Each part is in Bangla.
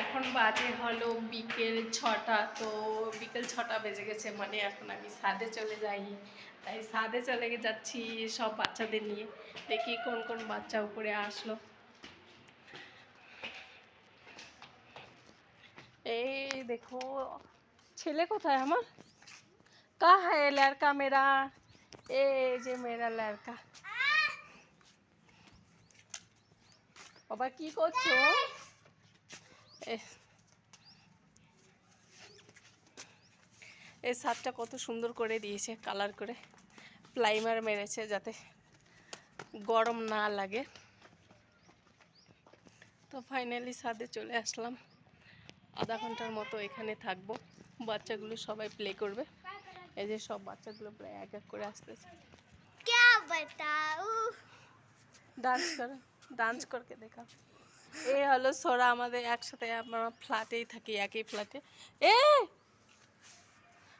এখন বাজে হলো বিকেল 6টা। তো বিকেল 6টা বেজে গেছে, মানে এখন আমি ছাদে চলে যাই। তাই ছাদে চলে যাচ্ছি সব বাচ্চাদের নিয়ে। দেখি কোন কোন বাচ্চা উপরে আসলো। এই দেখো ছেলে কোথায় আমার, কা হ্যায় লড়কা মেরা, এই যে মেরা লড়কা। বাবা কি করছো? এই ছাদটা কত সুন্দর করে দিয়েছে, কালার করে প্লাইমার মেরেছে যাতে গরম না লাগে। তো ফাইনালি ছাদে চলে আসলাম, আধা ঘন্টার মতো এখানে থাকবো। বাচ্চাগুলো সবাই প্লে করবে। এই যে সব বাচ্চাগুলো প্রায় এক এক করে আসতেছে। ডান্স করো, ডান্স করকে দেখা। এই হলো সোরা, আমাদের একসাথে আমরা ফ্ল্যাটেই থাকি, একই ফ্ল্যাটে। এ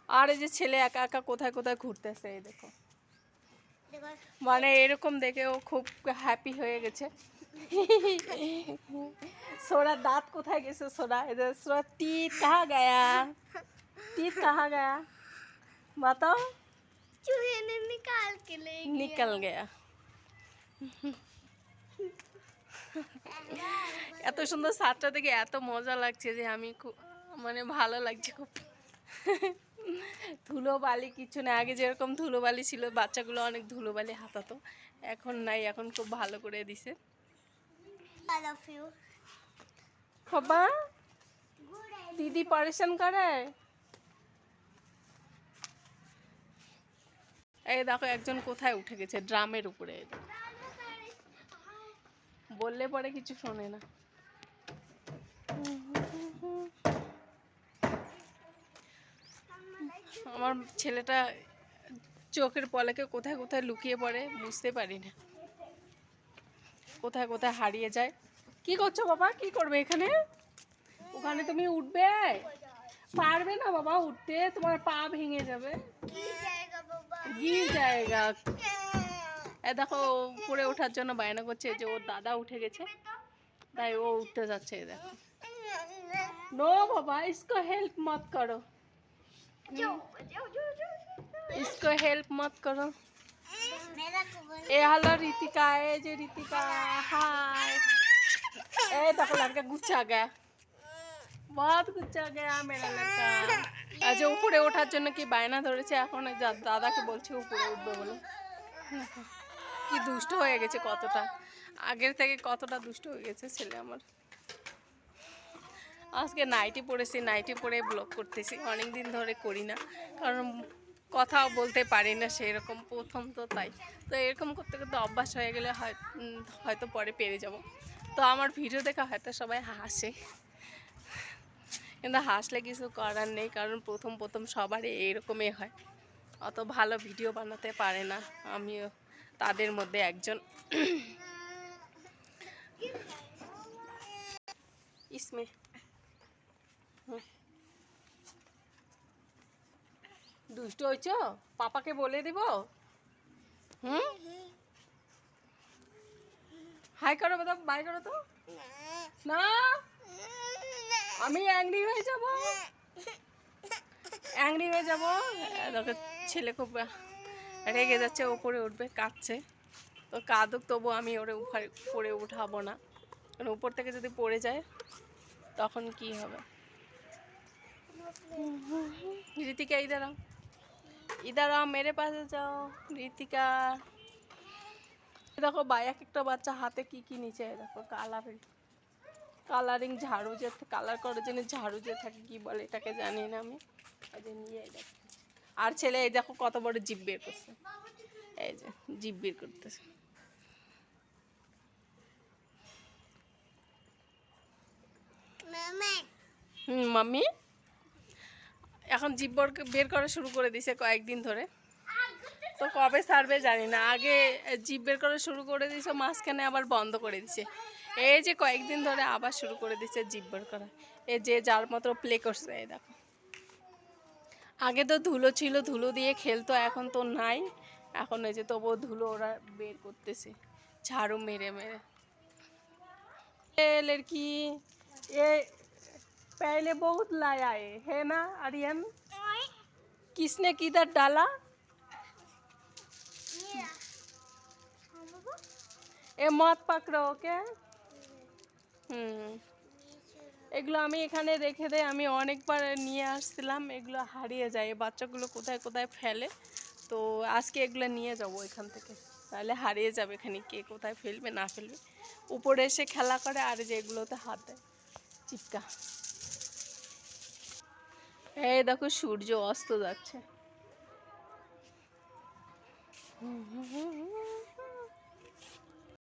আর এই যে ছেলে একা একা কোথায় কোথায় ঘুরতেছে, এই দেখো। মানে এরকম দেখে ও খুব হ্যাপি হয়ে গেছে। সোরা দাঁত কোথায় গেছে? সোরা इधर सोरा टीथ कहाँ गया? टीथ कहाँ गया? बताओ। चूहे ने निकाल के ले गया। निकल गया। এত সুন্দর ছাদটা দেখে এত মজা লাগছে যে আমি খুব, মানে ভালো লাগছে খুব। ধুলোবালি কিছু না, আগে যেরকম ধুলোবালি ছিল বাচ্চাগুলো অনেক ধুলোবালি হাতাতো, এখন নাই, এখন খুব ভালো করে দিছে। I love you. বাবা দিদি পরেশান করে। এই দেখো একজন কোথায় উঠে গেছে, ড্রামের উপরে। বললে পরে কিছু শোনে না। আমার ছেলেটা চোখের পলকে কোথায় কোথায় লুকিয়ে পড়ে বুঝতে পারি না, কোথায় কোথায় হারিয়ে যায়। কি করছো বাবা? কি করবে এখানে? ওখানে তুমি উঠবে? পারবে না বাবা উঠতে, তোমার পা ভেঙে যাবে, গির জায়গা। এ দেখো উপরে ওঠার জন্য বায়না করছে, যে ওর দাদা উঠে গেছে তাই ও উঠতে যাচ্ছে। এই দেখো, নো বাবা इसको हेल्प मत करो, इसको हेल्प मत करो। ए हेलो रीतिका, ए जे रीतिका हाय। ए देखो लड़का गुस्सा गया, बहुत गुस्सा गया मेरा लड़का। আজ উপরে ওঠার জন্য কি বায়না ধরেছে, এখন দাদাকে বলছে উপরে উঠবে বলে। কি দুষ্ট হয়ে গেছে কতটা, আগের থেকে কতটা দুষ্ট হয়ে গেছে ছেলে আমার। আজকে নাইটি পরেছি, নাইটি পরে ব্লগ করতেছি, অনেক দিন ধরে করি না, কারণ কথাও বলতে পারি না সেরকম, প্রথম তো তাই। তো এরকম করতে করতে অভ্যাস হয়ে গেলে হয়তো পরে পেরে যাব। তো আমার ভিডিও দেখা হয়তো সবাই হাসে, কিন্তু হাসলে কিছু করার নেই, কারণ প্রথম প্রথম সবারই এরকমই হয়, অত ভালো ভিডিও বানাতে পারে না, আমিও তাদের মধ্যে একজন। ইসমে দুষ্ট হয়েছ, পাপাকে বলে দিব। হুম, হাই করো, বাবা বাই করো তো। না আমি অ্যাংরি হয়ে যাব, অ্যাংরি হয়ে যাব। দেখো ছেলে খুব রেগে যাচ্ছে, ওপরে উঠবে, কাঁদছে। তো কাঁদুক, তবু আমি ওরে উপরে উঠাবো না, কারণ উপর থেকে যদি পড়ে যায় তখন কি হবে। ঋতিকা इधर आओ, इधर आओ मेरे पास जाओ ঋতিকা। দেখো এক একটা বাচ্চা হাতে কি কি নিচে, দেখো কালারিং ঝাড়ু, যে কালার করার জন্য ঝাড়ু যে থাকে, কি বলে এটাকে জানি না আমি, এই যে নিয়ে দেখো। আর ছেলে এই দেখো কত বড় জিভ বের করছে, এই যে জিভ বের করতেছে। মাম্মি এখন জিভ বের করা শুরু করে দিছে কয়েকদিন ধরে, তো কবে ছাড়বে জানি না। আগে জিভ বের করা শুরু করে দিছে, মাঝখানে আবার বন্ধ করে দিছে, এই যে কয়েকদিন ধরে আবার শুরু করে দিছে জিভ বের করা। এই যে যার মতো প্লে করছে, এই দেখো। আগে তো ধুলো ছিল, ধুলো দিয়ে খেলতো, এখন তো নাই, এখন এই যে তবুও ধুলো ওরা বের করতেছে ঝাড়ু মেরে মেরে। এ লড়কি, এ पहले बहुत लाया है ना आर्यन? किसने किधर डाला? এ মত পাকড়ো ওকে। এগুলো আমি এখানে রেখে দেই, আমি অনেকবার নিয়ে আসছিলাম, এগুলো হারিয়ে যায়, এই বাচ্চাগুলো কোথায় কোথায় ফেলে। তো আজকে এগুলো নিয়ে যাবো এখান থেকে, তাহলে হারিয়ে যাবে এখানে কে কোথায় ফেলবে না ফেলবে। উপরে এসে খেলা করে আর যেগুলোতে হাত দেয় চিপকা। এই দেখো সূর্য অস্ত যাচ্ছে।